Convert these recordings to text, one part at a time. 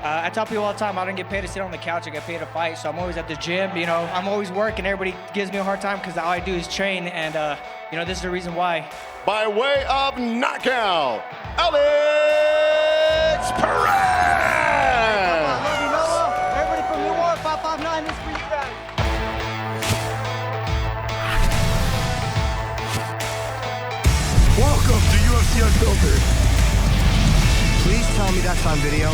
I tell people all the time, I don't get paid to sit on the couch. I get paid to fight. So I'm always at the gym. You know, I'm always working. Everybody gives me a hard time because all I do is train. And, you know, this is the reason why. By way of knockout, Alex Perez! I love you, Noah. Everybody from New York, 559, this is for you guys. Welcome to UFC Unfiltered. Please tell me that's on video.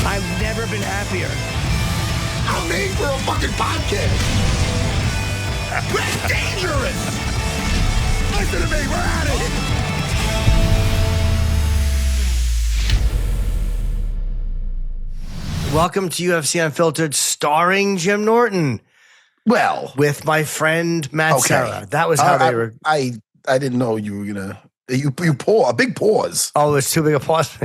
I've never been happier. I'm made for a fucking podcast. That's dangerous. Listen to me, we're at it. Welcome to UFC Unfiltered, starring Jim Norton. Well, with my friend Matt Serra. That was how they were. I didn't know you were gonna. You a big pause. Oh, it's too big a pause.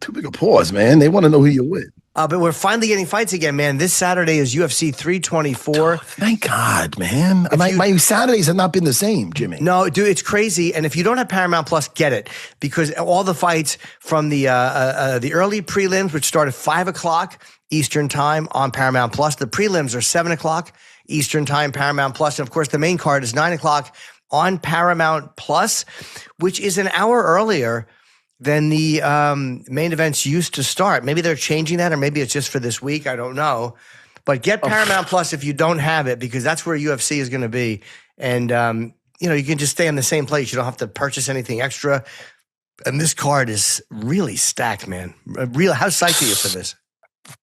Too big a pause, man. They want to know who you're with. But we're finally getting fights again, man. This Saturday is UFC 324. Oh, thank God, man. My Saturdays have not been the same, Jimmy. No, dude, it's crazy. And if you don't have Paramount Plus, get it. Because all the fights from the early prelims, which start at 5 o'clock Eastern time on Paramount Plus. The prelims are 7 o'clock Eastern time, Paramount Plus. And of course, the main card is 9 o'clock on Paramount Plus, which is an hour earlier than the main events used to start. Maybe they're changing that, or maybe it's just for this week. I don't know. But get Paramount Plus if you don't have it, because that's where UFC is going to be. And, you know, you can just stay in the same place. You don't have to purchase anything extra. And this card is really stacked, man. How psyched are you for this?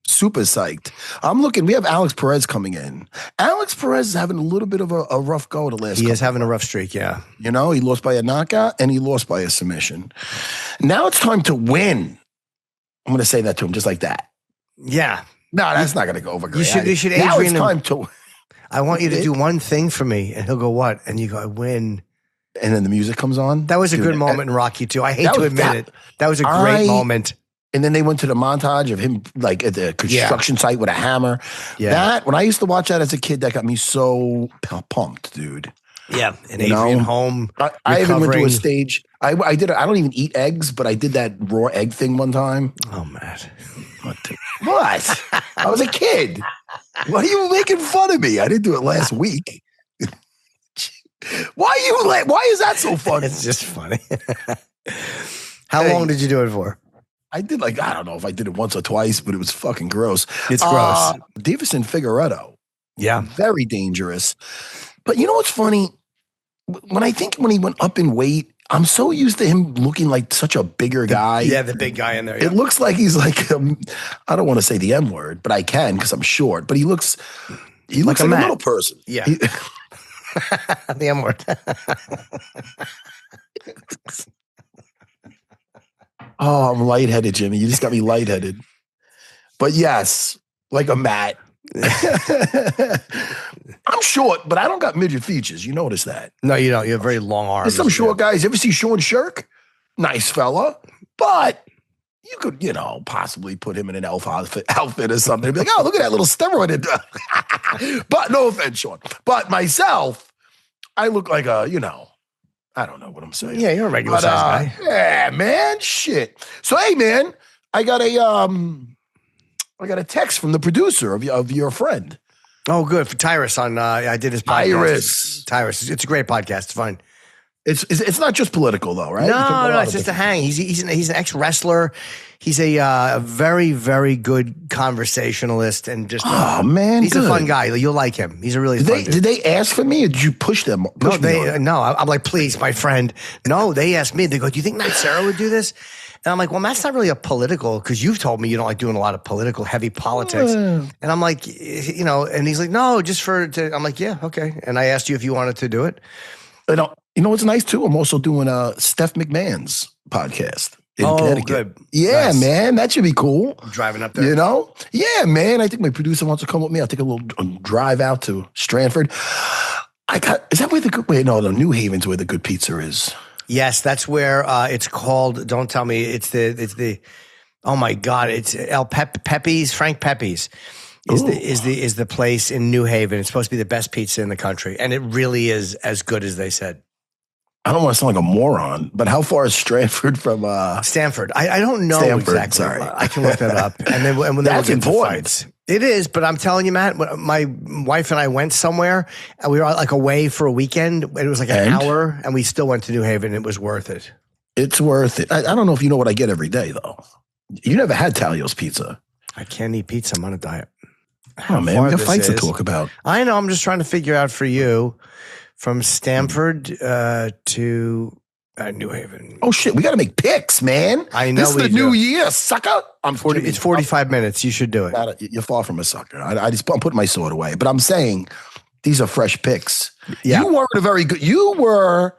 Super psyched. I'm looking. We have Alex Perez coming in. Alex Perez is having a little bit of a rough go the last. He is having a rough streak, yeah. You know, he lost by a knockout and he lost by a submission. Now it's time to win. I'm going to say that to him just like that. Yeah. No, that's not going to go over great. You should now Adrian it's time to. I want you to do one thing for me, and he'll go, what? And you go, I win. And then the music comes on. That was a good moment in Rocky too. I hate to admit it. That was a great moment. And then they went to the montage of him like at the construction site with a hammer. Yeah. That, when I used to watch that as a kid, that got me so pumped, dude. Yeah. And Adrian home. I even went to a stage. I don't even eat eggs, but I did that raw egg thing one time. Oh, man. What? I was a kid. Why are you making fun of me? I didn't do it last week. Why is that so funny? It's just funny. How long did you do it for? I did I don't know if I did it once or twice, but it was fucking gross. It's gross. Davison Figueiredo. Yeah. Very dangerous. But you know what's funny? When he went up in weight, I'm so used to him looking like such a bigger guy. Yeah, the big guy in there. Yeah. It looks like he's like, I don't want to say the M word, but I can because I'm short. But he looks like a little person. Yeah. The M word. Oh, I'm lightheaded, Jimmy. You just got me lightheaded. But yes, like a Matt. I'm short, but I don't got midget features. You notice that? No, you don't. You have very long arms. There's some short guys. You ever see Sean Shirk? Nice fella. But you could, possibly put him in an elf outfit or something. Be like, oh, look at that little steroid. But no offense, Sean. But myself, I look like I don't know what I'm saying. Yeah, you're a regular size guy. Yeah, man. Shit. So, hey, man, I got a text from the producer of your friend. Oh, good. For Tyrus on, I did his podcast. Tyrus. It's a great podcast. It's fun. It's not just political though, right? No, it's just a hang. He's an ex-wrestler. He's a very, very good conversationalist and just he's a fun guy. You'll like him. He's a really fun dude. Did they ask for me or did you push them? No, I'm like, please, my friend. No, they asked me. They go, do you think Matt Serra would do this? And I'm like, well, Matt's not really a political, because you've told me you don't like doing a lot of heavy politics. And I'm like, and he's like, no, I'm like, yeah, okay. And I asked you if you wanted to do it. You know what's nice too? I'm also doing Steph McMahon's podcast in Connecticut. Good. Yeah, nice. Man, that should be cool. I'm driving up there. Yeah, man. I think my producer wants to come with me. I'll take a little drive out to Stratford. Is that where the New Haven's where the good pizza is? Yes, that's where it's called. Don't tell me it's the. Oh my God! It's Pepe's. Frank Pepe's is the place in New Haven. It's supposed to be the best pizza in the country, and it really is as good as they said. I don't want to sound like a moron, but how far is Stanford from Stanford? I don't know Stanford, exactly. sorry. I can look that up. And then when That's they get to important. fights. It is, but I'm telling you, Matt, my wife and I went somewhere and we were like away for a weekend. It was like an hour and we still went to New Haven. It was worth it. It's worth it. I don't know if you know what I get every day, though. You never had Talio's pizza. I can't eat pizza. I'm on a diet. Oh, man, we got fights to talk about. I know. I'm just trying to figure out for you from Stanford to New Haven. Oh, shit. We got to make picks, man. I know. This is the new year, sucker. It's 45 minutes. You should do it. You're far from a sucker. I'm putting my sword away. But I'm saying these are fresh picks. Yeah. You were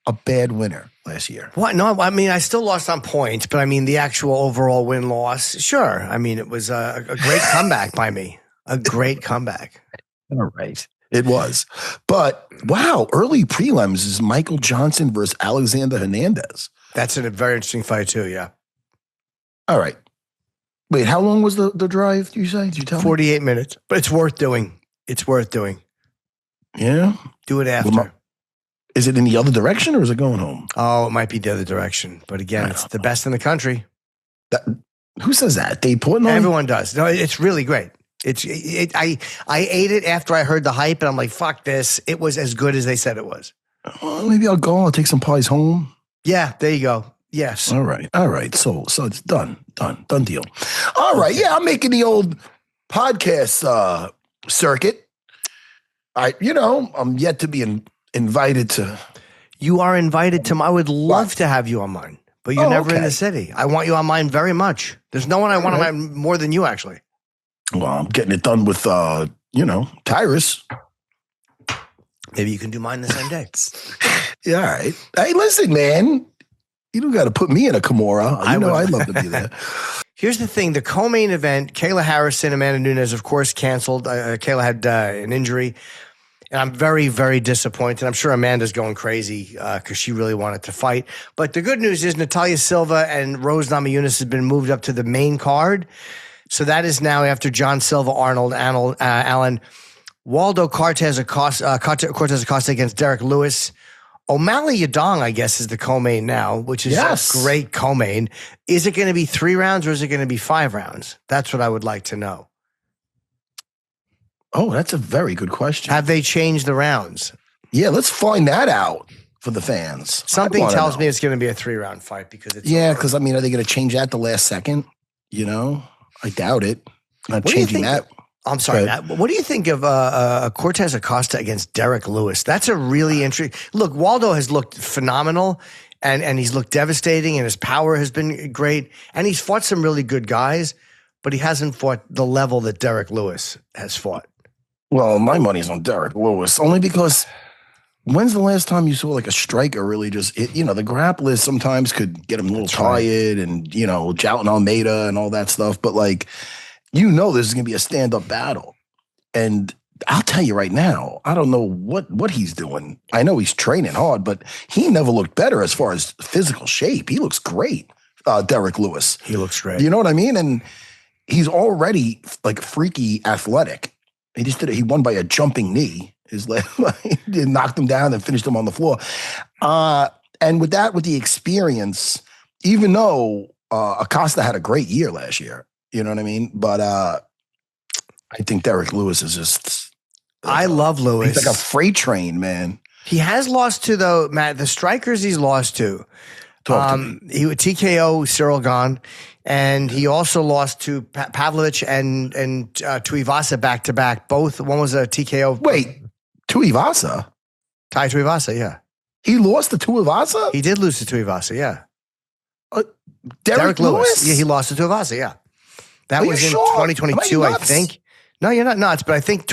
a bad winner last year. What? No, I mean, I still lost on points, but I mean, the actual overall win-loss, sure. I mean, it was a great comeback by me. A great comeback. All right. It was. But, wow, early prelims is Michael Johnson versus Alexander Hernandez. That's a very interesting fight, too, yeah. All right. Wait, how long was the drive, you say? Did you tell me? 48 minutes. But it's worth doing. It's worth doing. Yeah? Do it after. Is it in the other direction or is it going home? Oh, it might be the other direction. But again, it's the best in the country. Who says that? Dave Portnoy? Everyone does. No, it's really great. I ate it after I heard the hype, and I'm like, fuck this. It was as good as they said it was. Well, maybe I'll go. I'll take some pies home. Yeah, there you go. Yes. All right. So it's done deal. All right. Yeah, I'm making the old podcast circuit. I'm yet to be invited to. You are invited to. I would love to have you on mine, but you're never in the city. I want you on mine very much. There's no one I want on mine more than you, actually. Well, I'm getting it done with, Tyrus. Maybe you can do mine the same day. Yeah, all right. Hey, listen, man. You don't got to put me in a Kimura. I'd love to be there. Here's the thing. The co-main event, Kayla Harrison, Amanda Nunes, of course, canceled. Kayla had an injury. And I'm very, very disappointed. I'm sure Amanda's going crazy because she really wanted to fight. But the good news is Natalia Silva and Rose Namajunas has been moved up to the main card. So that is now after John Silva, Arnold, Allen, Waldo Cortez Acosta against Derek Lewis. O'Malley Yadong, I guess, is the co-main now, which is a great co-main. Is it going to be 3 rounds or is it going to be 5 rounds? That's what I would like to know. Oh, that's a very good question. Have they changed the rounds? Yeah, let's find that out for the fans. Something tells me it's going to be a 3-round fight because it's because are they going to change that the last second? I doubt it. Not changing that. I'm sorry, Matt. What do you think of Cortez Acosta against Derek Lewis? That's a really interesting. Look, Waldo has looked phenomenal, and he's looked devastating, and his power has been great, and he's fought some really good guys, but he hasn't fought the level that Derek Lewis has fought. Well, my money's on Derek Lewis, only because when's the last time you saw like a striker really just, the grapplers sometimes could get him a little tired and, Jalton Almeida and all that stuff. But this is going to be a stand-up battle. And I'll tell you right now, I don't know what he's doing. I know he's training hard, but he never looked better as far as physical shape. He looks great, Derek Lewis. He looks great. You know what I mean? And he's already like freaky athletic. He just did it. He won by a jumping knee. His leg knocked him down and finished him on the floor. And with the experience, even though Acosta had a great year last year, you know what I mean? But I think Derek Lewis is just. I love Lewis. He's like a freight train, man. He has lost to, though, Matt, the strikers he's lost to. He would TKO Cyril Gahn, and he also lost to Pavlovich and Tuivasa back to back. Both. One was a TKO. Wait, Tuivasa? Tai Tuivasa, yeah. He lost to Tuivasa? He did lose to Tuivasa, yeah. Derek Lewis? Yeah, he lost to Tuivasa, yeah. That was in sure? 2022, I think. No, you're not nuts, but I think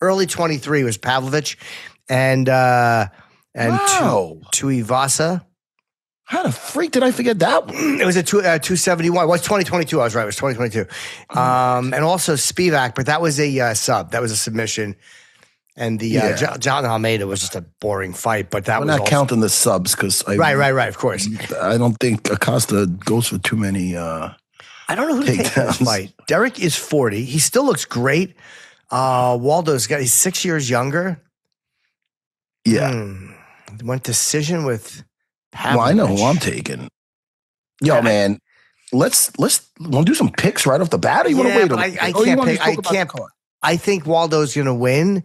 early 23 was Pavlovich and Tuivasa. How the freak did I forget that one? It was a 271. Well, it's 2022. I was right. It was 2022. And also Spivak, but that was a sub. That was a submission. And the John Almeida was just a boring fight, but that We're was not counting the subs because right. Of course, I don't think Acosta goes for too many. I don't know who to take in this fight. Derek is 40. He still looks great. He's 6 years younger. Yeah. Went decision with Well, I know who I'm taking. Yo, man, let's want to do some picks right off the bat. Or you want to wait a little? I can't. I think Waldo's going to win,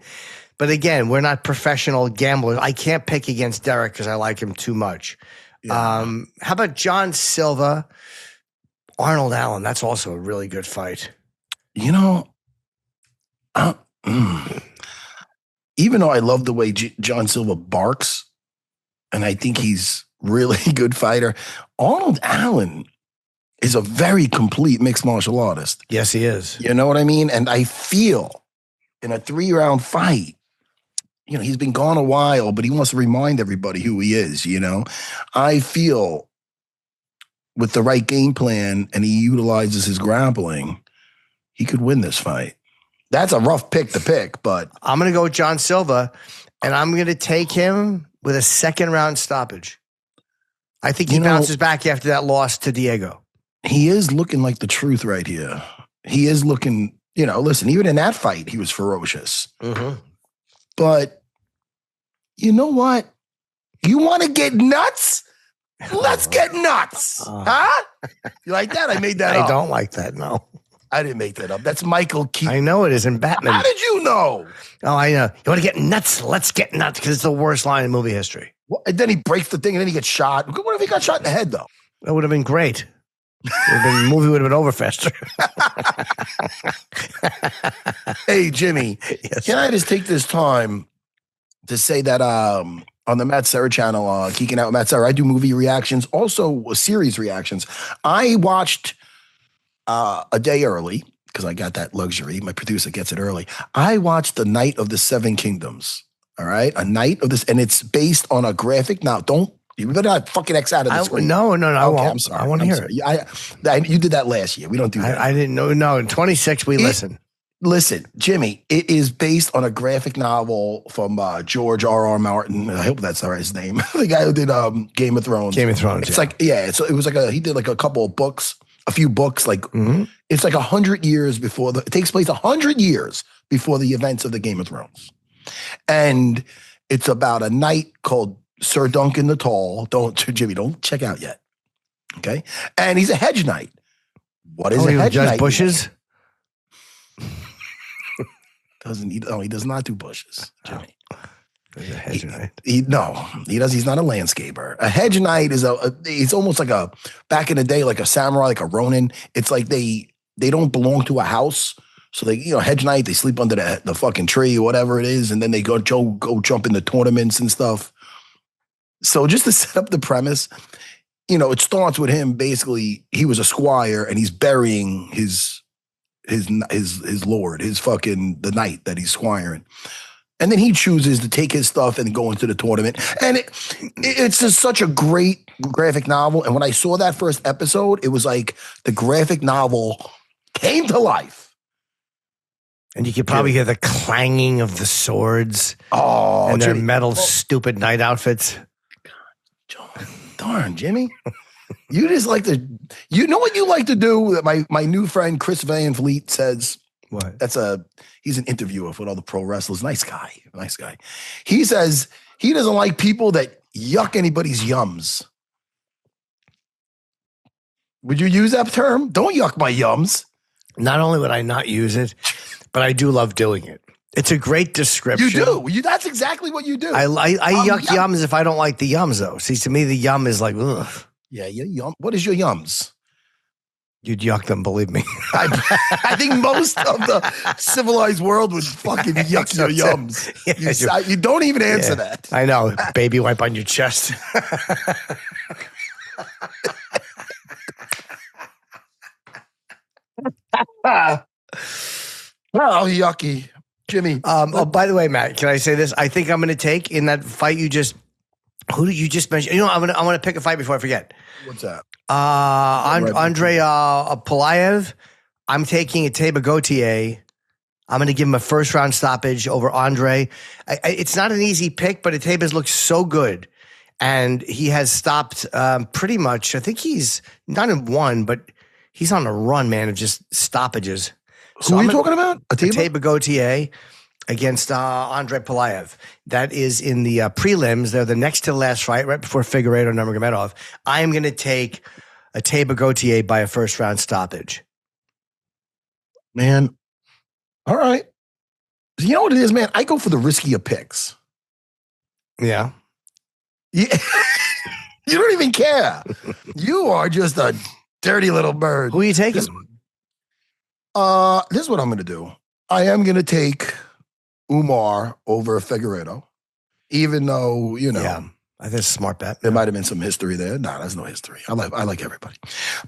but again, we're not professional gamblers. I can't pick against Derek because I like him too much. Yeah. How about John Silva, Arnold Allen? That's also a really good fight. You know, even though I love the way John Silva barks, and I think he's really a good fighter, Arnold Allen is a very complete mixed martial artist. Yes, he is. You know what I mean? And I feel in a 3-round fight, you know, he's been gone a while, but he wants to remind everybody who he is, you know? I feel with the right game plan and he utilizes his grappling, he could win this fight. That's a rough pick to pick, but I'm going to go with John Silva, and I'm going to take him with a 2nd-round stoppage. I think he bounces back after that loss to Diego. He is looking like the truth right here. He is looking, you know, listen, even in that fight, he was ferocious. Mm-hmm. But you know what? You want to get nuts? Let's get nuts. Huh? You like that? I made that up. I don't like that, no. I didn't make that up. That's Michael Keaton. I know it is in Batman. How did you know? Oh, I know. You want to get nuts? Let's get nuts, because it's the worst line in movie history. Well, and then he breaks the thing and then he gets shot. What if he got shot in the head, though? That would have been great. The movie would have been over faster. Hey, Jimmy, yes. Can I just take this time to say that on the Matt Serra channel, Geeking Out with Matt Serra, I do movie reactions, also series reactions. I watched a day early because I got that luxury. My producer gets it early. I watched The Night of the Seven Kingdoms. All right, A Night of this, and it's based on a graphic. Now, you better not fucking X out of the screen. No, okay, I won't. I'm sorry. I want to hear it. You did that last year. We don't do that. I didn't know. No, in 26, we listen. Listen, Jimmy, it is based on a graphic novel from George R.R. Martin. I hope that's his name. The guy who did Game of Thrones. Game of Thrones. It's it was like he did like a couple of books, a few books. Like It's like 100 years before it takes place 100 years before the events of the Game of Thrones, and it's about a knight called Sir Duncan the Tall. Jimmy, don't check out yet. Okay? And he's a hedge knight. What is a hedge knight? Bushes? He does not do bushes, Jimmy. He's a hedge knight. He does. He's not a landscaper. A hedge knight is it's almost like back in the day, like a samurai, like a ronin. It's like they don't belong to a house. So they, hedge knight, they sleep under the fucking tree or whatever it is, and then they go jump in the tournaments and stuff. So just to set up the premise, it starts with him. Basically, he was a squire and he's burying his lord, the knight that he's squiring. And then he chooses to take his stuff and go into the tournament. And it's just such a great graphic novel. And when I saw that first episode, it was like the graphic novel came to life. And you could probably hear the clanging of the swords. Oh, and their metal stupid knight outfits. Darn, Jimmy. You just like to, you know what you like to do? My new friend Chris Van Vliet says, what? He's an interviewer with all the pro wrestlers. Nice guy. He says he doesn't like people that yuck anybody's yums. Would you use that term? Don't yuck my yums. Not only would I not use it, but I do love doing it. It's a great description. You do. That's exactly what you do. I yuck yums if I don't like the yums, though. See, to me, the yum is like, ugh. Yeah, yum. What is your yums? You'd yuck them, believe me. I think most of the civilized world would fucking yuck your yums. Yeah, you don't even answer that. I know. Baby wipe on your chest. Oh, yucky. Jimmy. By the way, Matt, can I say this? I think I'm going to take in that fight who did you just mention? I'm going to pick a fight before I forget. What's that? Andre Polayev. I'm taking a Teba Gautier. I'm going to give him a first round stoppage over Andre. It's not an easy pick, but Teba's looks so good. And he has stopped pretty much. I think he's not in one, but he's on a run, man, of just stoppages. Who are you talking about? Teba Gautier. against Andrei Pelayev. That is in the prelims. They're the next to the last fight, right before Figueiredo and Nurmagomedov. I am going to take a Teba Gautier by a first-round stoppage. Man, all right. You know what it is, man? I go for the riskier picks. Yeah. Yeah. You don't even care. You are just a dirty little bird. Who are you taking? This is what I'm going to do. I am going to take Umar over Figueiredo, even though, Yeah, I think it's a smart bet. there might have been some history there. No, there's no history. I like everybody.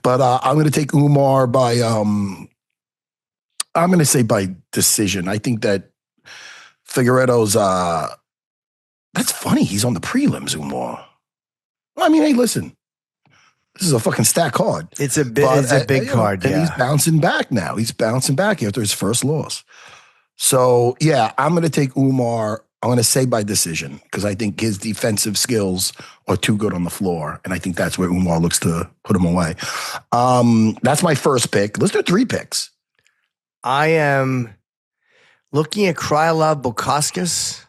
But I'm going to take Umar by, I'm going to say by decision. I think that Figueiredo's, that's funny. He's on the prelims, Umar. Well, I mean, hey, listen, this is a fucking stack card. It's a big card, and yeah. he's bouncing back now. He's bouncing back after his first loss. So, yeah, I'm going to take Umar. I'm going to say by decision because I think his defensive skills are too good on the floor, and I think that's where Umar looks to put him away. That's my first pick. Let's do 3 picks. I am looking at Krylov Bukauskas.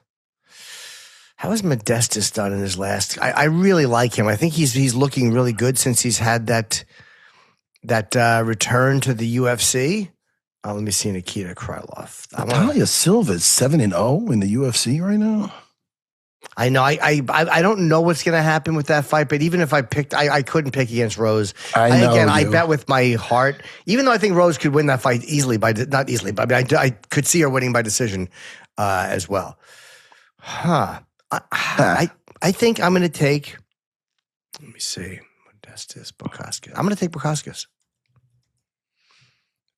How has Modestas done in his last? I really like him. I think he's looking really good since he's had that return to the UFC. Let me see Nikita Krylov. Natalia Silva is 7-0 in the UFC right now. I know. I don't know what's going to happen with that fight, but even if I picked, I couldn't pick against Rose. I bet with my heart, even though I think Rose could win that fight easily not easily, but I could see her winning by decision as well. I think I'm going to take. Let me see. Modestas Bukauskas. I'm going to take Bukauskas.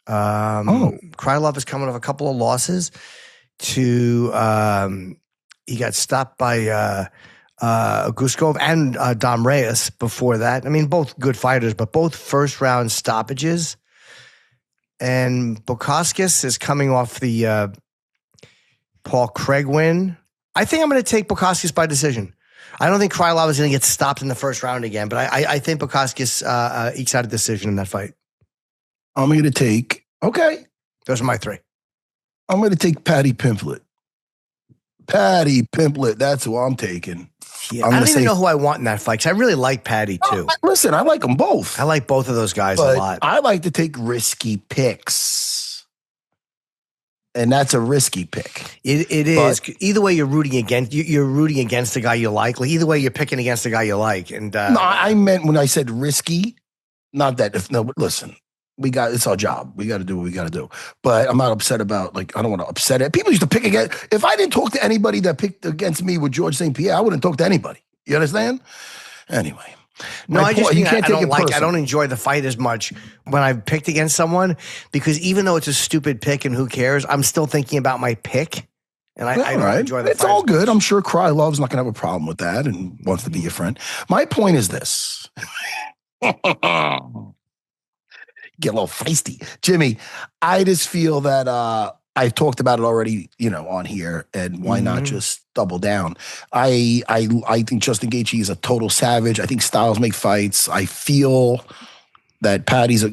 Krylov is coming off a couple of losses to. He got stopped by Guskov and Dom Reyes before that. I mean, both good fighters, but both first-round stoppages. And Bukauskas is coming off the Paul Craig win. I think I'm going to take Bukauskas by decision. I don't think Krylov is going to get stopped in the first round again, but I think Bukauskas ekes out a decision in that fight. I'm going to take, okay. Those are my 3. I'm going to take Paddy Pimblett. Paddy Pimblett, that's who I'm taking. Yeah, I don't even know who I want in that fight because I really like Paddy too. Listen, I like them both. I like both of those guys a lot. I like to take risky picks. And that's a risky pick. It is. Either way, you're rooting against the guy you like. Like either way, you're picking against the guy you like. And no, I meant when I said risky, not that. Listen, it's our job. We got to do what we got to do. But I'm not upset about I don't want to upset it. People used to pick against. If I didn't talk to anybody that picked against me with George St. Pierre, I wouldn't talk to anybody. You understand? Anyway. No, I just think I don't enjoy the fight as much when I've picked against someone because even though it's a stupid pick and who cares, I'm still thinking about my pick. And I don't enjoy the fight. It's all good. I'm sure Krylov's not going to have a problem with that and wants to be your friend. My point is this. Get a little feisty. Jimmy, I just feel that I've talked about it already, on here, and why not just double down? I think Justin Gaethje is a total savage. I think styles make fights. I feel that Paddy's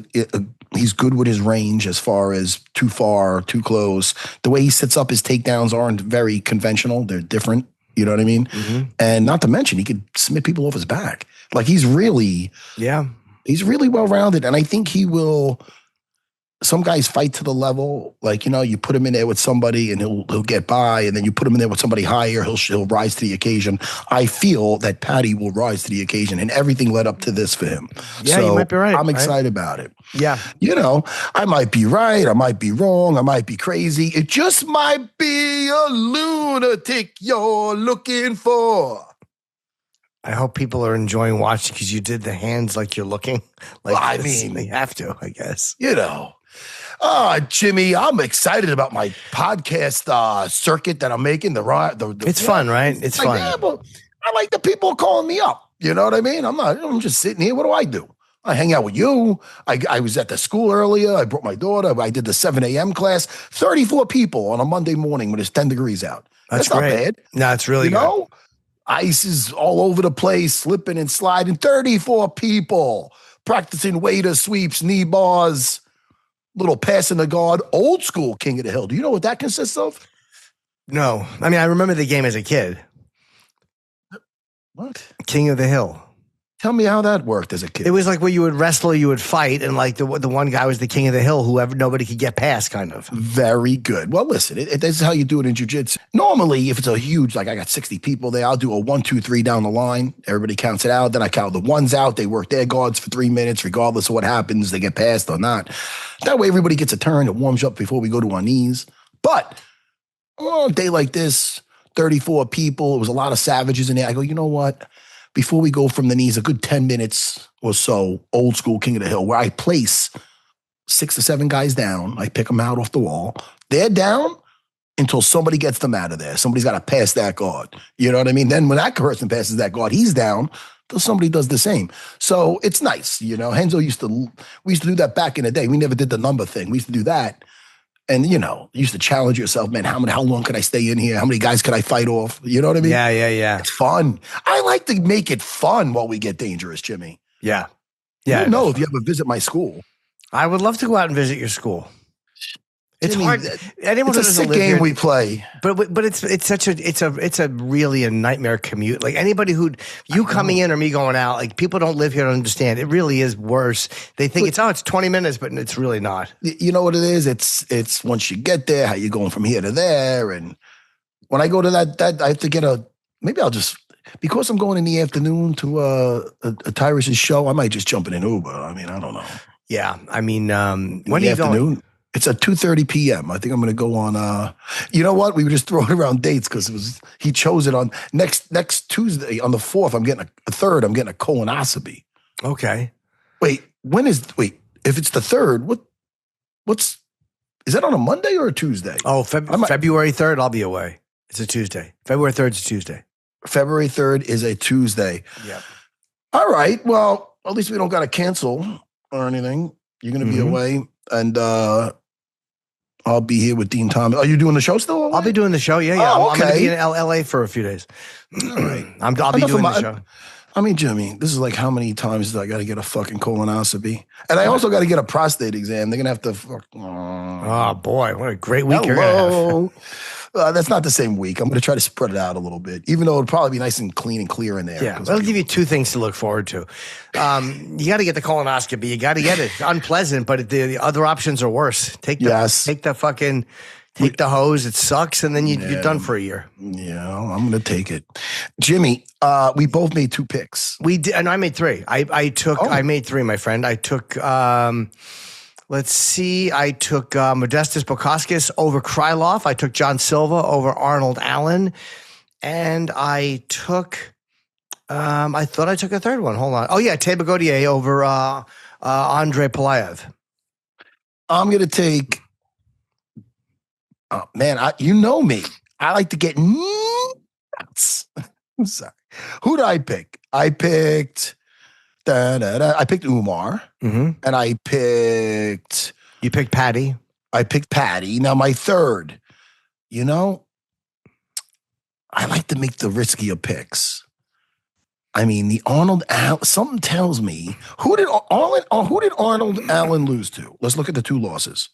he's good with his range as far as too far, too close. The way he sets up his takedowns aren't very conventional. They're different. You know what I mean? Mm-hmm. And not to mention, he could submit people off his back. He's really well-rounded, and I think he will. Some guys fight to the level, you put him in there with somebody and he'll get by, and then you put him in there with somebody higher, he'll rise to the occasion. I feel that Paddy will rise to the occasion, and everything led up to this for him. Yeah, so you might be right. I'm excited about it. Yeah. I might be right, I might be wrong, I might be crazy. It just might be a lunatic you're looking for. I hope people are enjoying watching because you did the hands like you're looking. They have to, I guess. Jimmy, I'm excited about my podcast circuit that I'm making. It's fun, right? It's fun. Yeah, but I like the people calling me up. You know what I mean? I'm just sitting here. What do? I hang out with you. I was at the school earlier. I brought my daughter. I did the 7 a.m. class. 34 people on a Monday morning when it's 10 degrees out. That's not bad. No, it's really good. Ice is all over the place, slipping and sliding. 34 people practicing waiter sweeps, knee bars, little passing the guard, old school King of the Hill. Do you know what that consists of? No. I mean, I remember the game as a kid. What? King of the Hill. Tell me how that worked as a kid. It was like where you would wrestle, you would fight, and like the one guy was the king of the hill, whoever nobody could get past, kind of. Very good. Well, listen, this is how you do it in jiu-jitsu. Normally, if it's a huge, like I got 60 people there, I'll do a 1, 2, 3 down the line. Everybody counts it out. Then I count the ones out. They work their guards for 3 minutes, regardless of what happens. They get passed or not. That way, everybody gets a turn. It warms up before we go to our knees. But on a day like this, 34 people, it was a lot of savages in there. I go, you know what? Before we go from the knees, a good 10 minutes or so, old school King of the Hill, where I place 6 to 7 guys down. I pick them out off the wall. They're down until somebody gets them out of there. Somebody's got to pass that guard. You know what I mean? Then when that person passes that guard, he's down till somebody does the same. So it's nice. You know, we used to do that back in the day. We never did the number thing. We used to do that. And, you know, you used to challenge yourself, man, how long can I stay in here? How many guys can I fight off? You know what I mean? Yeah. It's fun. I like to make it fun while we get dangerous, Jimmy. Yeah. You don't know if you ever visit my school. I would love to go out and visit your school. It's Jimmy, hard. Anyone it's a sick game we play. But it's a really a nightmare commute. Like anybody coming in or me going out, like people don't live here to understand. It really is worse. They think it's 20 minutes, but it's really not. You know what it is? It's once you get there, how you going from here to there. And when I go to that I have to get because I'm going in the afternoon to a Tyrus's show, I might just jump in an Uber. I mean, I don't know. Yeah. I mean, when are you going? It's at 2:30 p.m. I think I'm going to go on. You know what? We were just throwing around dates because he chose it on next Tuesday on the 4th. I'm getting a 3rd. I'm getting a colonoscopy. Okay. Wait, if it's the 3rd, is that on a Monday or a Tuesday? Oh, February 3rd, I'll be away. It's a Tuesday. February 3rd is a Tuesday. February 3rd is a Tuesday. Yeah. All right. Well, at least we don't got to cancel or anything. You're going to be away, and I'll be here with Dean Thomas. Are you doing the show still? I'll be doing the show. Yeah. Oh, I'm going to be in LA for a few days. All right. I'll be doing the show. I mean, Jimmy, this is like how many times do I got to get a fucking colonoscopy? And I also got to get a prostate exam. They're going to have to... Oh, boy. What a great week you're going to have. That's not the same week. I'm going to try to spread it out a little bit, even though it'll probably be nice and clean and clear in there. Yeah, I'll give you 2 things to look forward to. You got to get the colonoscopy. You got to get it. It's unpleasant, but the other options are worse. Take the hose. It sucks, and then you're done for a year. Yeah, I'm going to take it. Jimmy, we both made 2 picks. We did, and I made 3. I made 3, my friend. I took. Let's see. I took Modestas Bukauskas over Krylov. I took John Silva over Arnold Allen. And I took, I thought I took a third one. Hold on. Oh, yeah, Teba Gaudier over Andre Pelayev. I'm going to take, you know me. I like to get nuts. I'm sorry. Who did I pick? I picked... I picked Umar, and I picked... You picked Patty. I picked Patty. Now, my third, I like to make the riskier picks. I mean, the Arnold Allen, something tells me, who did Arnold Allen lose to? Let's look at the 2 losses.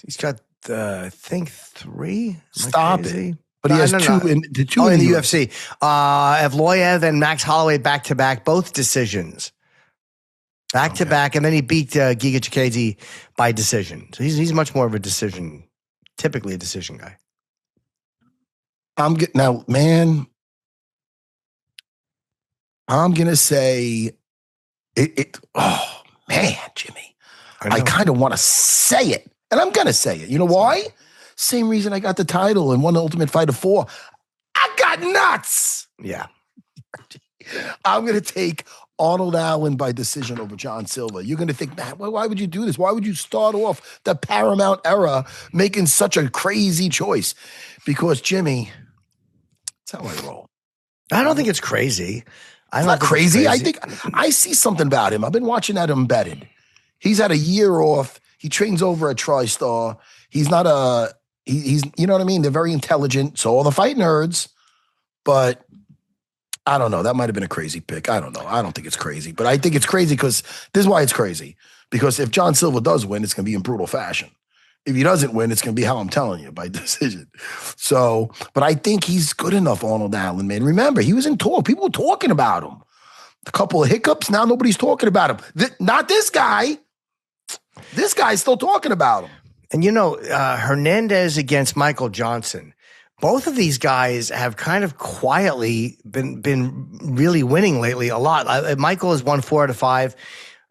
He's got, I think, 3. Stop it. But he has 2 in the UFC. Evloev and Max Holloway back-to-back, both decisions. Back-to-back, and then he beat Giga Chikadze by decision. So he's much more of a decision, typically a decision guy. I'm going to say it. Oh, man, Jimmy. I kind of want to say it, and I'm going to say it. You know why? Same reason I got the title and won the Ultimate Fighter 4. I got nuts. Yeah. I'm going to take Arnold Allen by decision over John Silva. You're going to think, man, why would you do this? Why would you start off the Paramount era making such a crazy choice? Because, Jimmy, that's how I roll. I don't think it's crazy. It's not crazy. I think I see something about him. I've been watching that Embedded. He's had a year off. He trains over at TriStar. He's not he's you know what I mean? They're very intelligent. So all the fight nerds, but I don't know. That might have been a crazy pick. I don't know. I don't think it's crazy, but I think it's crazy because this is why it's crazy. Because if John Silva does win, it's going to be in brutal fashion. If he doesn't win, it's going to be how I'm telling you, by decision. So, but I think he's good enough, Arnold Allen, man. Remember, he was in talk. People were talking about him. A couple of hiccups. Now nobody's talking about him. Not this guy. This guy's still talking about him. And Hernandez against Michael Johnson. Both of these guys have kind of quietly been really winning lately a lot. Michael has won 4 out of 5.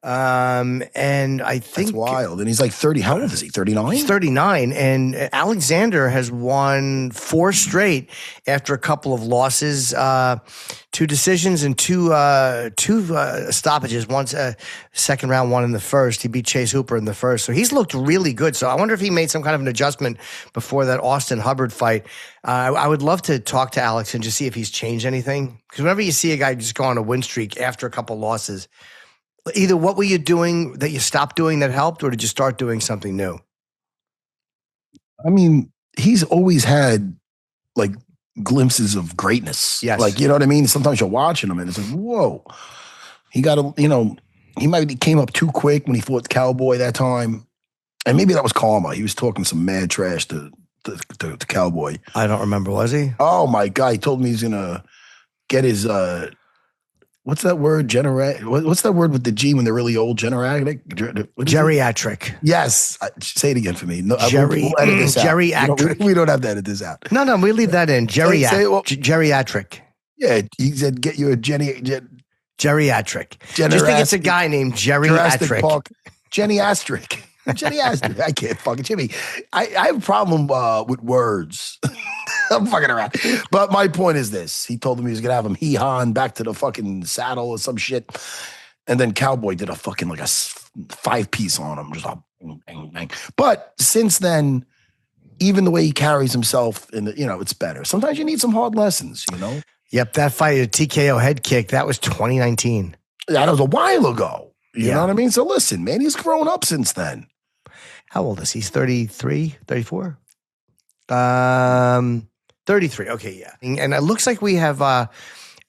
And I think that's wild. And he's like 30. How old is he? 39? He's 39. And Alexander has won 4 straight after a couple of losses, 2 decisions and two stoppages. Once second round, one in the first. He beat Chase Hooper in the first. So he's looked really good. So I wonder if he made some kind of an adjustment before that Austin Hubbard fight. I would love to talk to Alex and just see if he's changed anything. Because whenever you see a guy just go on a win streak after a couple losses, either what were you doing that you stopped doing that helped, or did you start doing something new? I mean, he's always had like glimpses of greatness. Yes. Like, you know what I mean? Sometimes you're watching him and it's like, whoa. He got he came up too quick when he fought Cowboy that time. And maybe that was karma. He was talking some mad trash to Cowboy. I don't remember, was he? Oh my God. He told me he's gonna get his what's that word? What's that word with the G when they're really old? Geriatric. Yes. Say it again for me. No, we'll edit this out. Geriatric. We don't have to edit this out. No, we leave that in. Geriatric. Yeah, he said get you a geriatric. Just think it's a guy named Geriatric. Jenny Astric. Jenny Astric. I can't fucking Jimmy. I have a problem with words. I'm fucking around. But my point is this. He told him he was going to have him hee-hawing back to the fucking saddle or some shit. And then Cowboy did a fucking like a 5-piece on him. Just a bang, bang. But since then, even the way he carries himself, it's better. Sometimes you need some hard lessons, Yep, that fight, a TKO head kick, that was 2019. That was a while ago. You know what I mean? So listen, man, he's grown up since then. How old is he? He's 33, 34? 33. Okay, yeah. And it looks like we have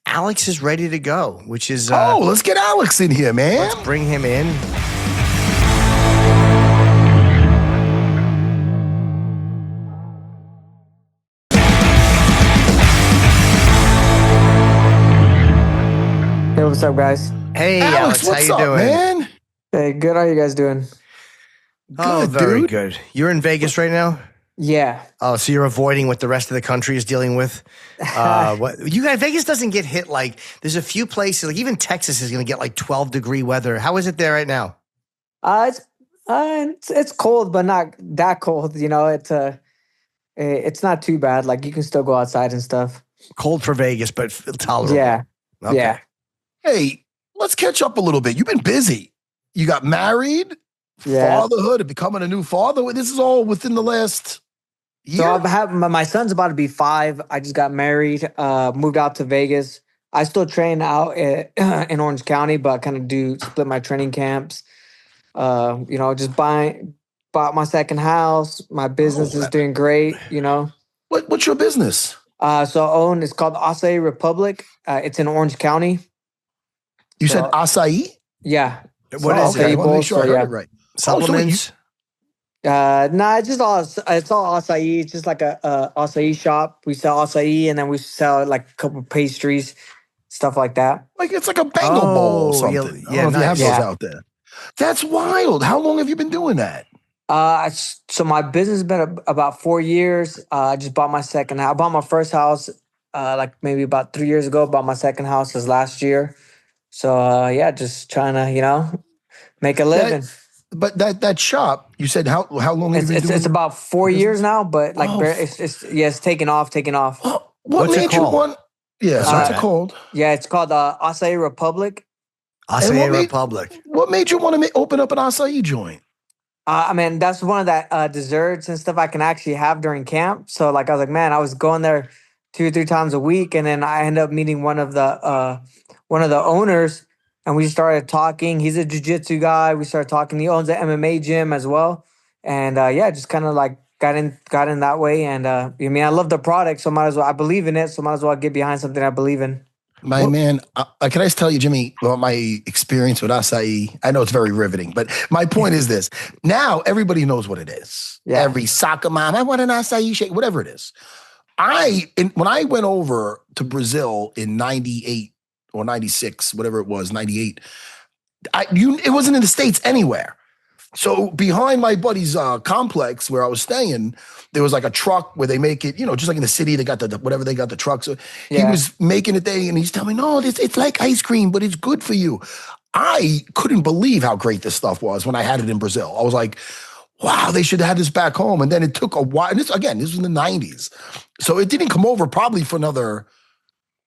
Alex is ready to go, which is... let's get Alex in here, man. Let's bring him in. Hey, what's up, guys? Hey, Alex, how you doing? Man? Hey, good. How you guys doing? Good, very good. You're in Vegas right now? Yeah. Oh, so you're avoiding what the rest of the country is dealing with? Vegas doesn't get hit like, there's a few places, like even Texas is going to get like 12-degree weather. How is it there right now? It's cold, but not that cold. It's not too bad. Like you can still go outside and stuff. Cold for Vegas, but tolerable. Yeah. Okay. Yeah. Hey, let's catch up a little bit. You've been busy. You got married, fatherhood, and becoming a new father. This is all within the last year. So my son's about to be 5. I just got married, moved out to Vegas. I still train out in Orange County, but kind of split my training camps. Just bought my second house. My business is doing great, What's your business? It's called Acai Republic. It's in Orange County. You said acai? Yeah. What is it? I want to make sure I heard it right. Supplements? It's all acai. It's just like a acai shop. We sell acai and then we sell like a couple pastries, stuff like that. Like it's like a Bengal bowl or something. I don't know if you have those out there. That's wild. How long have you been doing that? So my business has been about 4 years. I just bought my second house. I bought my first house like maybe about 3 years ago. Bought my second house this last year. So just trying to make a living. But that shop, you said how long have you been doing? It's about 4 years now, but like it's taking off. What made you want? Yeah, what's it called? Yeah, it's called Acai Republic. Acai Republic. What made you want to open up an acai joint? That's one of that desserts and stuff I can actually have during camp. So like I was like, man, I was going there 2 or 3 times a week, and then I ended up meeting one of the owners, and we started talking. He's a jiu-jitsu guy. We started talking. He owns an MMA gym as well, and just kind of like got in that way. And I love the product, so might as well. I believe in it, so might as well get behind something I believe in. My man, can I just tell you, Jimmy, about my experience with acai? I know it's very riveting, but my point is this. Now everybody knows what it is. Yeah. Every soccer mom, I want an acai shake, whatever it is. When I went over to Brazil in 98 or 96, whatever it was, 98, it wasn't in the States anywhere. So behind my buddy's complex where I was staying, there was like a truck where they make it, just like in the city, they got whatever they got the truck. So he was making it there and he's telling me, no, it's like ice cream, but it's good for you. I couldn't believe how great this stuff was when I had it in Brazil. I was like, wow, they should have had this back home. And then it took a while. And this was in the 90s. So it didn't come over probably for another,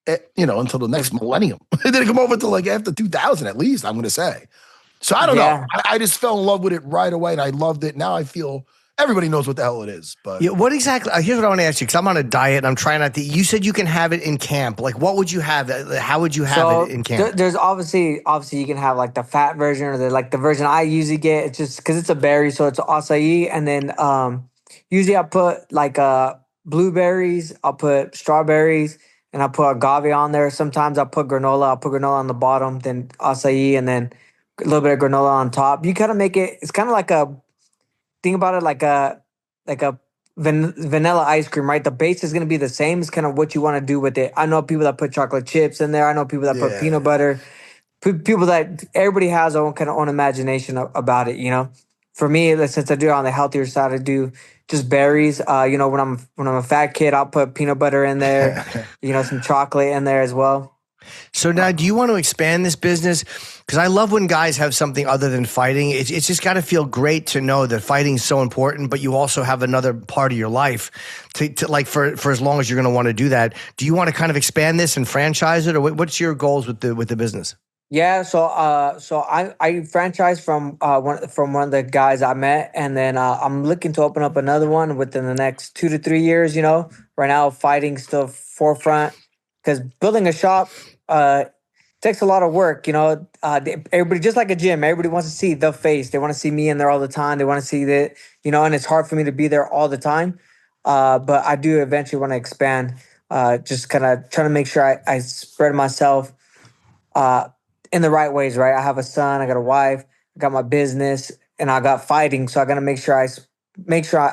until the next millennium. It didn't come over until like after 2000 at least, I'm going to say. So I don't know. I just fell in love with it right away, and I loved it. Now I feel everybody knows what the hell it is. But what exactly? Here's what I want to ask you, because I'm on a diet and I'm trying not to. You said you can have it in camp. Like, what would you have? How would you have it in camp? There's obviously you can have like the fat version or the version I usually get. It's just because it's a berry, so it's acai, and then usually I put like blueberries. I'll put strawberries. And I'll put agave on there. Sometimes I'll put granola. I'll put granola on the bottom, then acai, and then a little bit of granola on top. You kind of make it. It's kind of like think about it like a vanilla ice cream, right? The base is gonna be the same. It's kind of what you want to do with it. I know people that put chocolate chips in there. I know people that put peanut butter. People that everybody has their own kind of own imagination about it. For me, since I do it on the healthier side, I do just berries. When I'm a fat kid, I'll put peanut butter in there. Some chocolate in there as well. So now, do you want to expand this business? Because I love when guys have something other than fighting. It's just got to feel great to know that fighting is so important, but you also have another part of your life to like for as long as you're going to want to do that. Do you want to kind of expand this and franchise it, or what's your goals with the business? Yeah, so I franchised from one of the guys I met, and then I'm looking to open up another one within the next 2 to 3 years. Right now fighting still forefront because building a shop takes a lot of work. Everybody, just like a gym, everybody wants to see the face. They want to see me in there all the time. They want to see that, and it's hard for me to be there all the time. But I do eventually want to expand. Just kind of trying to make sure I spread myself. In the right ways, right? I have a son, I got a wife, I got my business, and I got fighting. So I got to make sure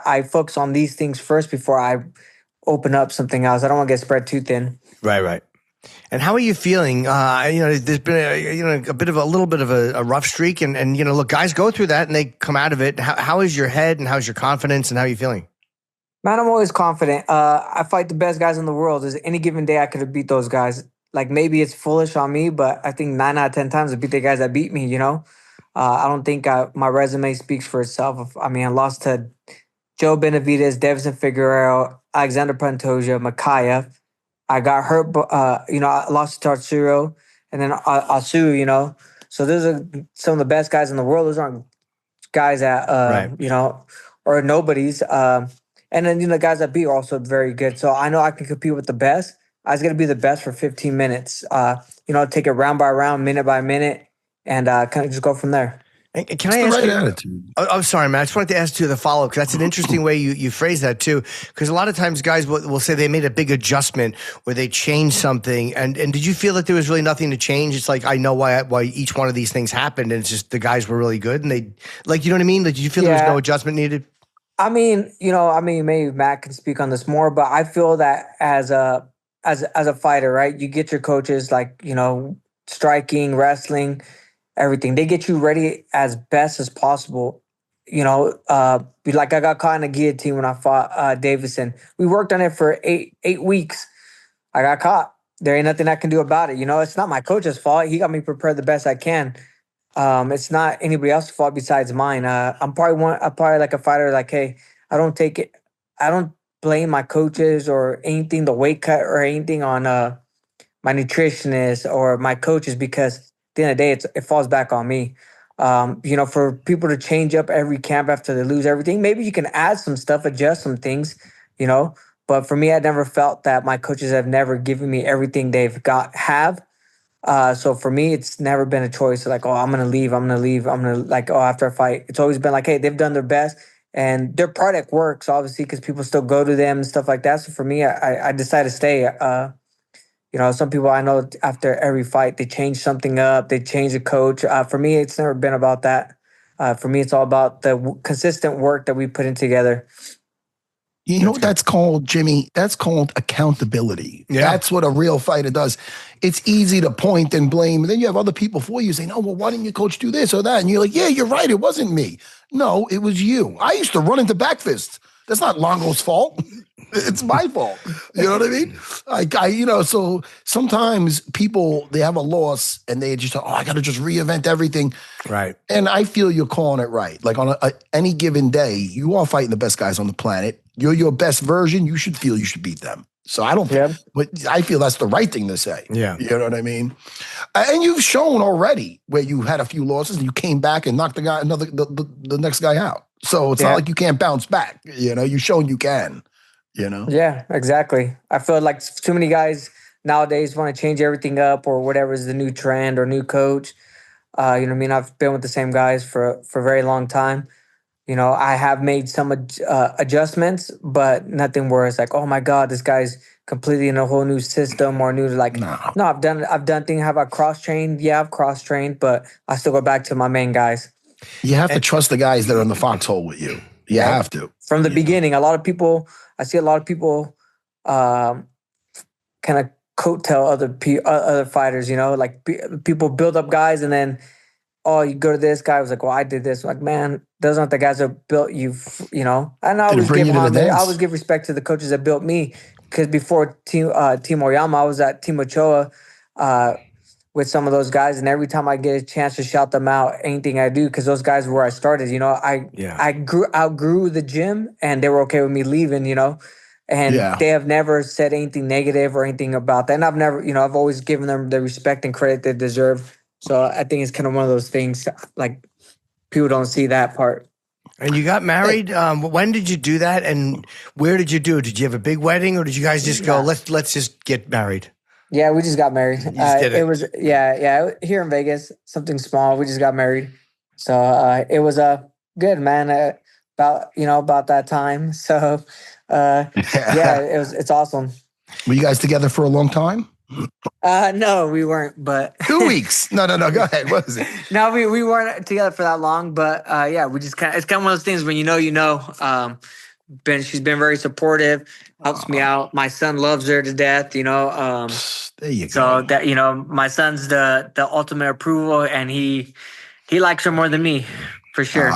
I focus on these things first before I open up something else. I don't want to get spread too thin. Right. And how are you feeling? There's been a little bit of a rough streak, and look, guys go through that and they come out of it. How is your head, and how's your confidence, and how are you feeling? Man, I'm always confident. I fight the best guys in the world. There's any given day I could have beat those guys. Like, maybe it's foolish on me, but I think 9 out of 10 times I beat the guys that beat me, I don't think my resume speaks for itself. I lost to Joe Benavidez, Davison Figueroa, Alexander Pantoja, Makayev. I got hurt, I lost to Tatsuro, and then Asu, So those are some of the best guys in the world. Those aren't guys that, or nobodies. And then, the guys that beat are also very good. So I know I can compete with the best. I was going to be the best for 15 minutes, take it round by round, minute by minute, and kind of just go from there. And can I ask you? Attitude. Oh, sorry, man. I just wanted to ask you the follow-up, because that's an interesting way you phrase that too. Because a lot of times guys will say they made a big adjustment where they changed something. And did you feel that there was really nothing to change? It's like, I know why each one of these things happened, and it's just the guys were really good, and they, like, you know what I mean? Like, did you feel there was no adjustment needed? Maybe Matt can speak on this more, but I feel that as a fighter, right? You get your coaches, like, striking, wrestling, everything. They get you ready as best as possible. Like I got caught in a guillotine when I fought Davison. We worked on it for eight weeks. I got caught. There ain't nothing I can do about it. It's not my coach's fault. He got me prepared the best I can. It's not anybody else's fault besides mine. I'm probably like a fighter. Like, hey, I don't blame my coaches or anything, the weight cut or anything on my nutritionist or my coaches, because at the end of the day, it falls back on me. For people to change up every camp after they lose everything, maybe you can add some stuff, adjust some things, But for me, I never felt that my coaches have never given me everything they've have. So for me, it's never been a choice like, oh, I'm going to leave. After a fight, it's always been like, hey, they've done their best. And their product works, obviously, because people still go to them and stuff like that. So for me, I decided to stay. some people I know after every fight, they change something up, they change the coach. For me, it's never been about that. For me, it's all about the consistent work that we put in together. You know what that's called, Jimmy? That's called accountability. Yeah. That's what a real fighter does. It's easy to point and blame. And then you have other people for you saying, oh, well, why didn't your coach do this or that? And you're like, yeah, you're right. It wasn't me. No, it was you. I used to run into back fists. That's not Longo's fault. It's my fault. You know what I mean? So sometimes people, they have a loss and they just, I got to just reinvent everything. Right. And I feel you're calling it right. Like on any given day, you are fighting the best guys on the planet. You're your best version. You should feel you should beat them. So I don't, but I feel that's the right thing to say. Yeah. You know what I mean? And you've shown already where you had a few losses and you came back and knocked the next guy out. So it's not like you can't bounce back. You've shown you can. Yeah, exactly. I feel like too many guys nowadays want to change everything up or whatever is the new trend or new coach. You know what I mean? I've been with the same guys for a very long time. I have made some adjustments, but nothing where it's like, oh my God, this guy's completely in a whole new system or new No, I've done things. Have I cross-trained? Yeah, I've cross-trained, but I still go back to my main guys. You have to trust the guys that are in the foxhole with you. You have to. From the beginning, I see a lot of people kind of coattail other fighters, like people build up guys and then, you go to this guy, I was like, well, I did this. I'm like, man, those aren't the guys that built you, And I always give respect to the coaches that built me because before Team Oyama, I was at Team Ochoa with some of those guys. And every time I get a chance to shout them out, anything I do, because those guys were where I started, I outgrew the gym and they were okay with me leaving, and they have never said anything negative or anything about that. And I've never, I've always given them the respect and credit they deserve. So I think it's kind of one of those things, like people don't see that part. And you got married. When did you do that? And where did you do it? Did you have a big wedding or did you guys just go, let's just get married? Yeah, we just got married. You just did it. It was, here in Vegas, something small. We just got married. So it was good, man, about that time. So it's awesome. Were you guys together for a long time? No, we weren't, but 2 weeks. No, go ahead. What is it? No, we weren't together for that long, but we just it's kind of one of those things when she's been very supportive, helps me out. My son loves her to death, There you go. So that my son's the ultimate approval, and he likes her more than me, for sure.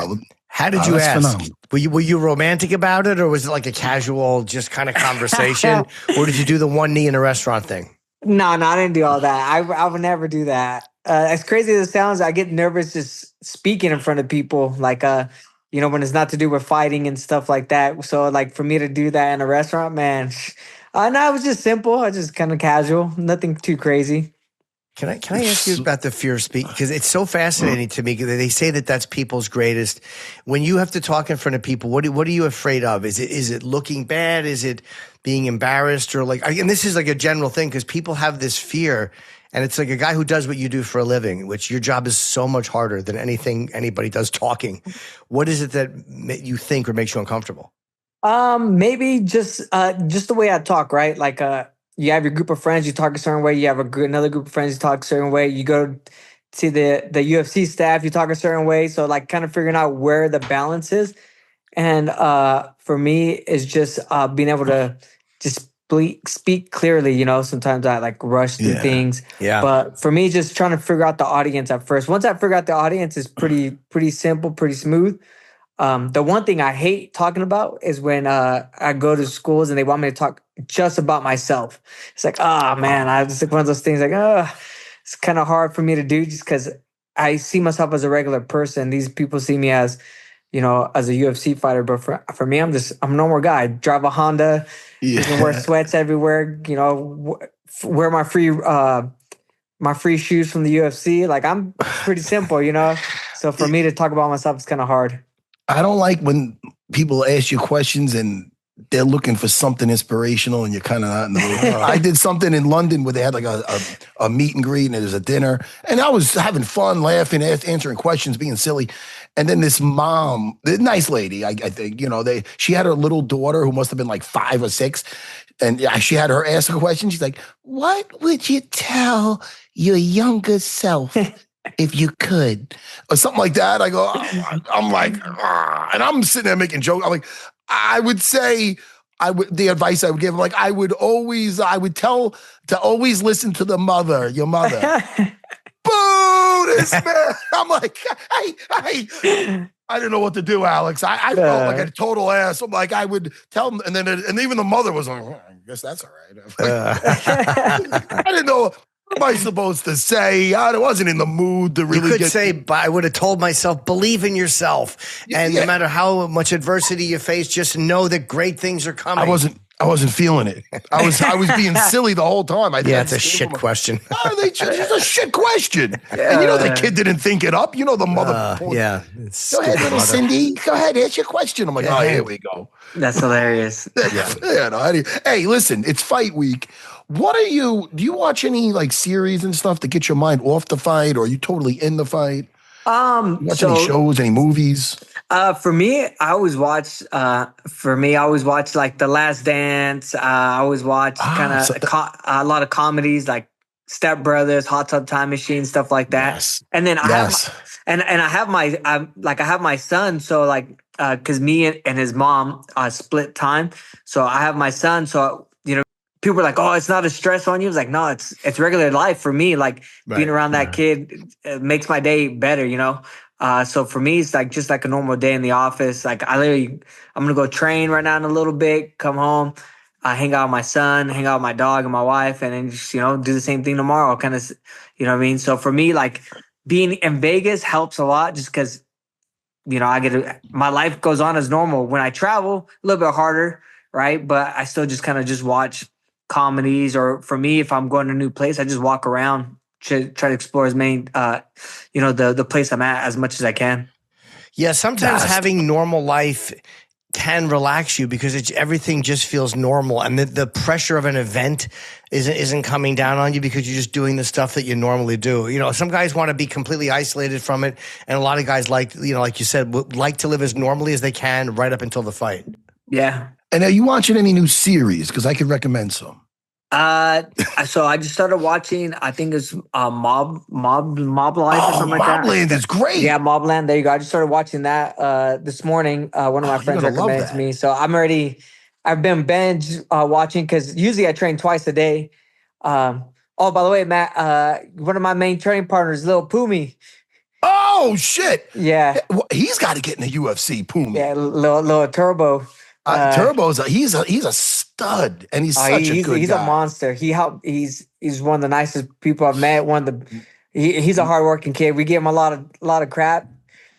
How did you ask? Were you romantic about it, or was it like a casual, just kind of conversation, or did you do the one knee in a restaurant thing? No, I didn't do all that. I would never do that. As crazy as it sounds, I get nervous just speaking in front of people, like when it's not to do with fighting and stuff like that. So like for me to do that in a restaurant, man, no, it was just simple. I just kind of casual, nothing too crazy. Can I ask you about the fear of speaking? Because it's so fascinating to me. They say that that's people's greatest. When you have to talk in front of people, what are you afraid of? Is it looking bad? Is it being embarrassed? Or and this is like a general thing because people have this fear. And it's like a guy who does what you do for a living, which your job is so much harder than anything anybody does talking. What is it that you think or makes you uncomfortable? Maybe just the way I talk, right? Like, you have your group of friends, you talk a certain way. You have another group of friends, you talk a certain way. You go to the UFC staff, you talk a certain way. So like kind of figuring out where the balance is. And for me, it's just being able to just speak clearly. Sometimes I like rush through things. Yeah. But for me, just trying to figure out the audience at first. Once I figure out the audience, it's pretty simple, pretty smooth. The one thing I hate talking about is when I go to schools and they want me to talk just about myself. It's like, man, it's like one of those things like, it's kind of hard for me to do just because I see myself as a regular person. These people see me as, as a UFC fighter. But for me, I'm a normal guy. I drive a Honda, wear sweats everywhere, wear my free shoes from the UFC. Like I'm pretty simple, So for me to talk about myself, it's kind of hard. I don't like when people ask you questions and they're looking for something inspirational and you're kind of not in the mood. I did something in London where they had like a meet and greet and it was a dinner. And I was having fun, laughing, answering questions, being silly. And then this mom, the nice lady, I think, she had her little daughter who must have been like 5 or 6. And she had her ask a question. She's like, what would you tell your younger self if you could? Or something like that. I go, I'm like, and I'm sitting there making jokes. I'm like, I would say, the advice I would give, like, I would tell to always listen to your mother. Boo, this man. I'm like, hey. I didn't know what to do, Alex. I felt like a total ass. I'm like, I would tell them, and even the mother was like, I guess that's all right. I didn't know. What am I supposed to say? I wasn't in the mood to really. You could say, I would have told myself, believe in yourself, and no matter how much adversity you face, just know that great things are coming. I wasn't feeling it. I was being silly the whole time. It's a shit question. It's a shit question. And the kid didn't think it up. The mother. Go ahead, little Cindy. Go ahead, ask your question. I'm like, here we go. That's hilarious. Hey, listen, it's fight week. Do you watch any like series and stuff to get your mind off the fight, or are you totally in the fight? Watch any shows, any movies? For me, I always watch like The Last Dance. I always watch a lot of comedies like Step Brothers, Hot Tub Time Machine, stuff like that. Yes. And then I have my son. So like, cause me and his mom split time. So I have my son. So, people are like, oh, it's not a stress on you. It's like, no, it's regular life for me. Like being around that kid makes my day better, So for me, it's like just like a normal day in the office. Like I'm gonna go train right now in a little bit, come home, hang out with my son, hang out with my dog and my wife, and then just, do the same thing tomorrow. Kind of, what I mean? So for me, like being in Vegas helps a lot just because, my life goes on as normal. When I travel, a little bit harder, right? But I still just kind of just watch comedies, or for me, if I'm going to a new place, I just walk around, try to explore as many, the place I'm at as much as I can. Yeah, sometimes having normal life can relax you because everything just feels normal, and the pressure of an event isn't coming down on you because you're just doing the stuff that you normally do. Some guys want to be completely isolated from it, and a lot of guys like you said, would like to live as normally as they can right up until the fight. Yeah. And are you watching any new series? Because I could recommend some. So I just started watching, I think it's Mob Life or something like that. Mobland is great. Yeah, Mobland. There you go. I just started watching that this morning. One of my friends recommended to me. So I've been binge watching because usually I train twice a day. By the way, Matt, one of my main training partners, Lil Pumi. Oh shit. Yeah. He's got to get in the UFC, Pumi. Yeah, Lil Turbo. Turbo's he's a stud, and he's such a good guy. He's a monster. He's one of the nicest people I've met. He's a hardworking kid. We give him a lot of crap,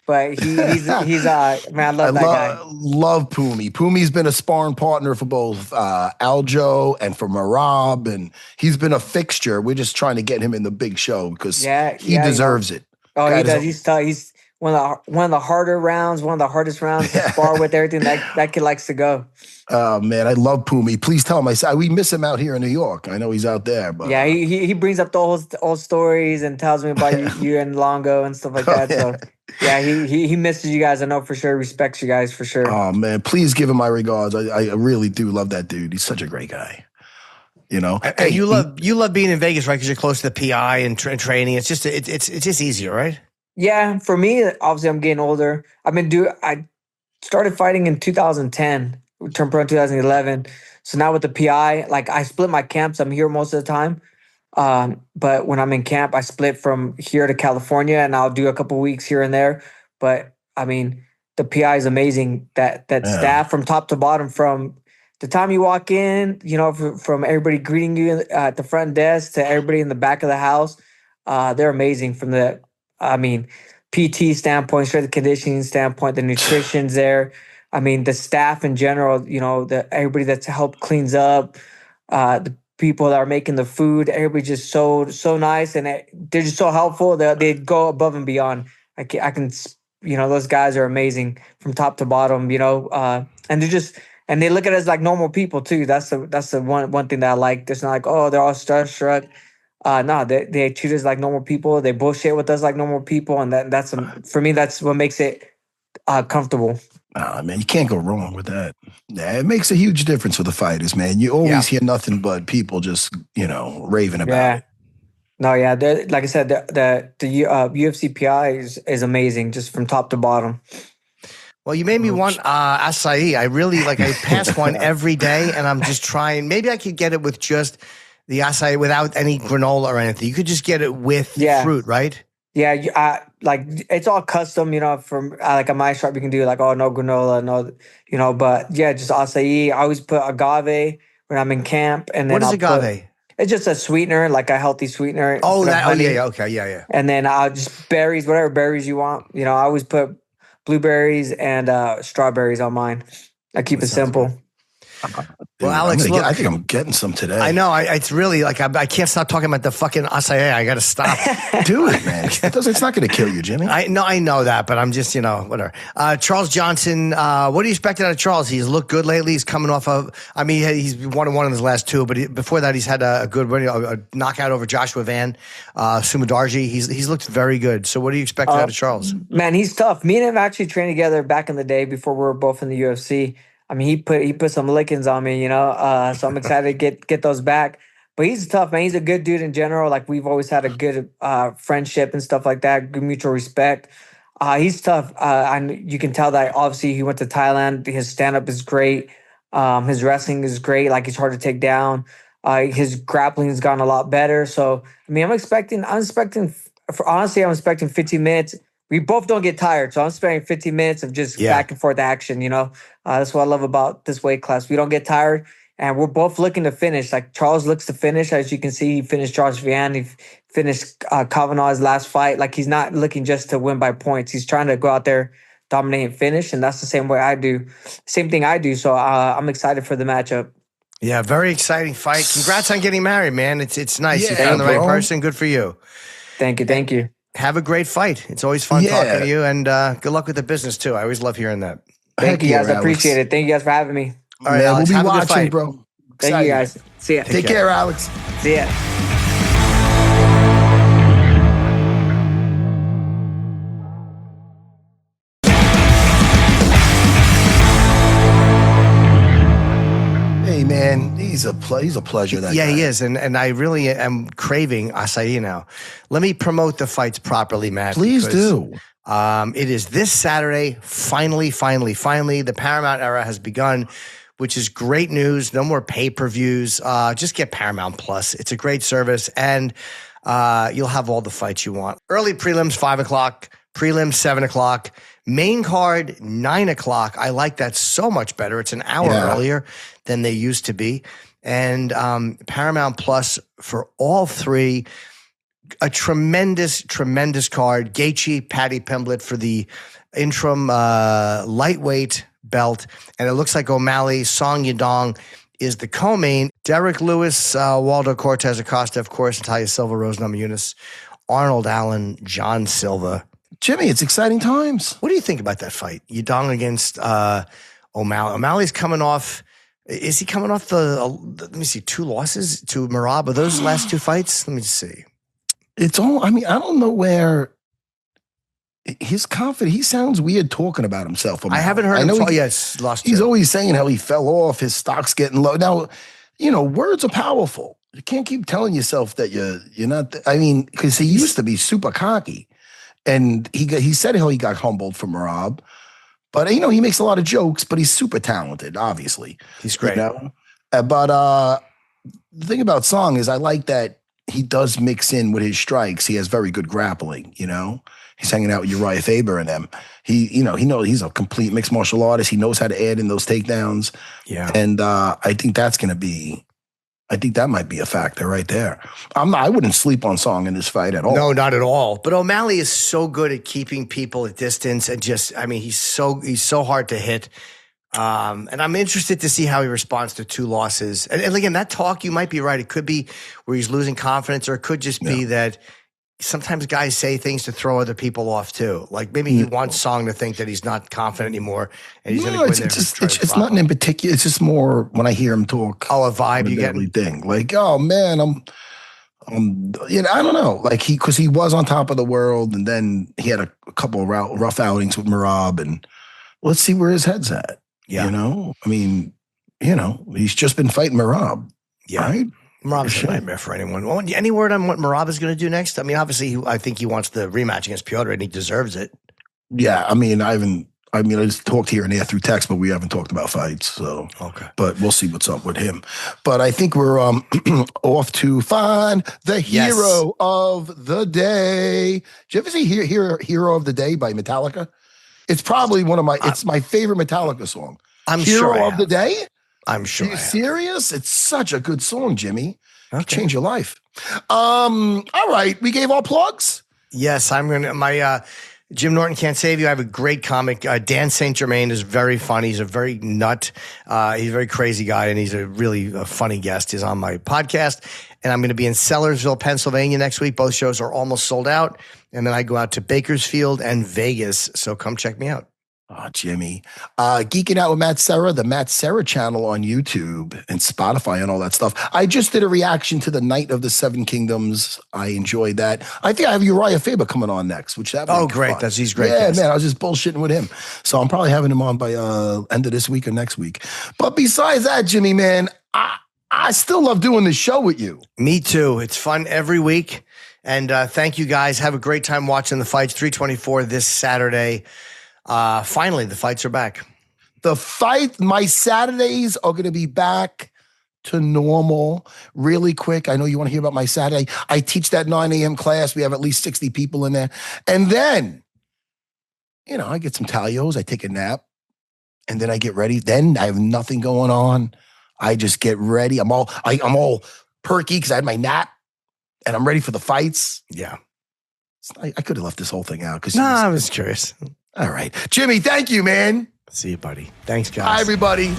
but he's man, I love that guy. Love Pumi. Pumi's been a sparring partner for both Aljo and for Marab, and he's been a fixture. We're just trying to get him in the big show because he deserves it. Oh, he does. He's tough. He's one of the harder rounds, one of the hardest rounds to spar with. Everything that kid likes to go. Oh man, I love Pumi. Please tell him we miss him out here in New York. I know he's out there, but yeah, he brings up the old stories and tells me about you and Longo and stuff like that. So yeah, he misses you guys. I know for sure. Respects you guys for sure. Oh man, please give him my regards. I really do love that dude. He's such a great guy. And you love being in Vegas, right? Because you're close to the PI and training. It's just easier, right? Yeah, for me, obviously, I'm getting older. I started fighting in 2010, turned pro in 2011. So now with the PI, like I split my camps. I'm here most of the time. But when I'm in camp, I split from here to California, and I'll do a couple weeks here and there. But the PI is amazing. That staff from top to bottom, from the time you walk in, from everybody greeting you at the front desk to everybody in the back of the house, they're amazing. From the PT standpoint, strength and conditioning standpoint, the nutrition's there. The staff in general, everybody that's helped cleans up, the people that are making the food, everybody just so nice, and they're just so helpful. They go above and beyond. I can those guys are amazing from top to bottom, and they're just and they look at us like normal people too. That's the one thing that I like. It's not like, oh, they're all starstruck. No, they treat us like normal people. They bullshit with us like normal people, and that's for me. That's what makes it comfortable. Man, you can't go wrong with that. Yeah, it makes a huge difference for the fighters, man. You always hear nothing but people just, raving about it. No, yeah. Like I said, the UFC PI is amazing, just from top to bottom. Well, you made me want acai. I really I pass one every day, and I'm just trying. Maybe I could get it with just the acai without any granola or anything. You could just get it with fruit, right? Yeah, it's all custom, from like a My Shop you can do no granola, no, but yeah, just acai. I always put agave when I'm in camp. And then what is agave? It's just a sweetener, like a healthy sweetener. Oh, okay. And then I'll just berries, whatever berries you want. I always put blueberries and strawberries on mine. I keep it simple. Well, Alex, look, I think I'm getting some today. I know. It's really I can't stop talking about the fucking acai. I got to stop. Do it, man. It's not going to kill you, Jimmy. I know that, but I'm just, whatever. Charles Johnson, what do you expect out of Charles? He's looked good lately. He's coming off of, he's won in his last two, but before that, he's had a good win, a knockout over Joshua Van, Sumadarji. He's looked very good. So what do you expect out of Charles? Man, he's tough. Me and him actually trained together back in the day before we were both in the UFC. He put some lickings on me, so I'm excited to get those back. But he's tough, man. He's a good dude in general. Like, we've always had a good friendship and stuff like that, good mutual respect. He's tough. And you can tell that obviously he went to Thailand. His stand-up is great. His wrestling is great. Like, he's hard to take down. His grappling has gotten a lot better. So, I'm expecting 15 minutes. We both don't get tired, so I'm spending 15 minutes of just back and forth action, That's what I love about this weight class. We don't get tired, and we're both looking to finish. Like, Charles looks to finish. As you can see, he finished Josh Vian. He finished Kavanaugh's last fight. Like, he's not looking just to win by points. He's trying to go out there, dominate, and finish, and that's the same way I do. Same thing I do, so I'm excited for the matchup. Yeah, very exciting fight. Congrats on getting married, man. It's nice. You found the right person. Good for you. Thank you. Have a great fight. It's always fun talking to you, and good luck with the business too. I always love hearing that. Thank you guys. I appreciate it. Thank you guys for having me. All right, Alex, we'll be have watching, bro. Thank you guys. See ya. Take care, Alex. See ya. Hey, man, he's a pleasure. That guy. He is, and I really am craving acai now. Let me promote the fights properly, Matt. Please do. It is this Saturday. Finally, the Paramount era has begun, which is great news. No more pay-per-views. Just get Paramount Plus. It's a great service, and you'll have all the fights you want. Early prelims, 5 o'clock. Prelims, 7 o'clock. Main card, 9 o'clock. I like that so much better. It's an hour earlier than they used to be. And Paramount Plus for all three. A tremendous card. Gaethje, Paddy Pimblett for the interim lightweight belt. And it looks like O'Malley, Song Yadong is the co-main. Derek Lewis, Waldo Cortez Acosta, of course, Natalia Silva, Rose Namajunas, Arnold Allen, John Silva. Jimmy, it's exciting times. What do you think about that fight? Yadong against O'Malley. O'Malley's coming off. Is he coming off let me see, 2 losses to Merab? Are those last 2 fights? Let me see. It's all, I don't know where his confidence, he sounds weird talking about himself. I haven't heard him talk. Yes, lost 2. He's always saying how he fell off, his stock's getting low. Now, words are powerful. You can't keep telling yourself that you're not, because he used to be super cocky. And he said how he got humbled from Merab. But, he makes a lot of jokes, but he's super talented, obviously. He's great. But the thing about Song is I like that he does mix in with his strikes. He has very good grappling, He's hanging out with Uriah Faber and them. He knows he's a complete mixed martial artist. He knows how to add in those takedowns. Yeah. And I think that might be a factor right there. I wouldn't sleep on Song in this fight at all. No, not at all. But O'Malley is so good at keeping people at distance and he's so hard to hit. And I'm interested to see how he responds to 2 losses. And again, that talk, you might be right. It could be where he's losing confidence, or it could just be that sometimes guys say things to throw other people off too. Like maybe he wants Song to think that he's not confident anymore, and he's going to go in there. It's nothing in particular. It's just more when I hear him talk. Oh, a vibe you get. Thing like, oh man, you know, I don't know, like because he was on top of the world, and then he had a couple of rough outings with Merab, and let's see where his head's at. Yeah, you know, I mean, you know, he's just been fighting Merab. Yeah, right. Merab's a nightmare for anyone. Well, any word on what Merab is going to do next? I mean, obviously, I think he wants the rematch against Piotr, and he deserves it. Yeah, I mean, I just talked here and there through text, but we haven't talked about fights. So, okay. But we'll see what's up with him. But I think we're off to find the hero of the day. Did you ever see Hero of the Day by Metallica? It's probably it's my favorite Metallica song. I'm sure. Hero of the Day? I'm sure. Are you serious? It's such a good song, Jimmy. Okay. Change your life. All right. We gave our plugs? Yes, I'm going to. Jim Norton Can't Save You. I have a great comic. Dan St. Germain is very funny. He's a very he's a very crazy guy, and he's a really funny guest. He's on my podcast. And I'm going to be in Sellersville, Pennsylvania next week. Both shows are almost sold out. And then I go out to Bakersfield and Vegas. So come check me out. Oh, Jimmy. Geeking Out with Matt Serra, the Matt Serra channel on YouTube and Spotify and all that stuff. I just did a reaction to the Night of the Seven Kingdoms. I enjoyed that. I think I have Uriah Faber coming on next, which that great. Fun. He's great. Yeah, man, I was just bullshitting with him. So I'm probably having him on by end of this week or next week. But besides that, Jimmy, man, I still love doing this show with you. Me too. It's fun every week. And thank you guys. Have a great time watching the fights. 324 this Saturday. Finally, the fights are back. My Saturdays are going to be back to normal really quick. I know you want to hear about my Saturday. I teach that 9 a.m. class. We have at least 60 people in there. And then, you know, I get some Talios. I take a nap and then I get ready. Then I have nothing going on. I just get ready. I'm all perky because I had my nap and I'm ready for the fights. Yeah. I could have left this whole thing out. I was curious. All right. Jimmy, thank you, man. See you, buddy. Thanks, guys. Bye, everybody.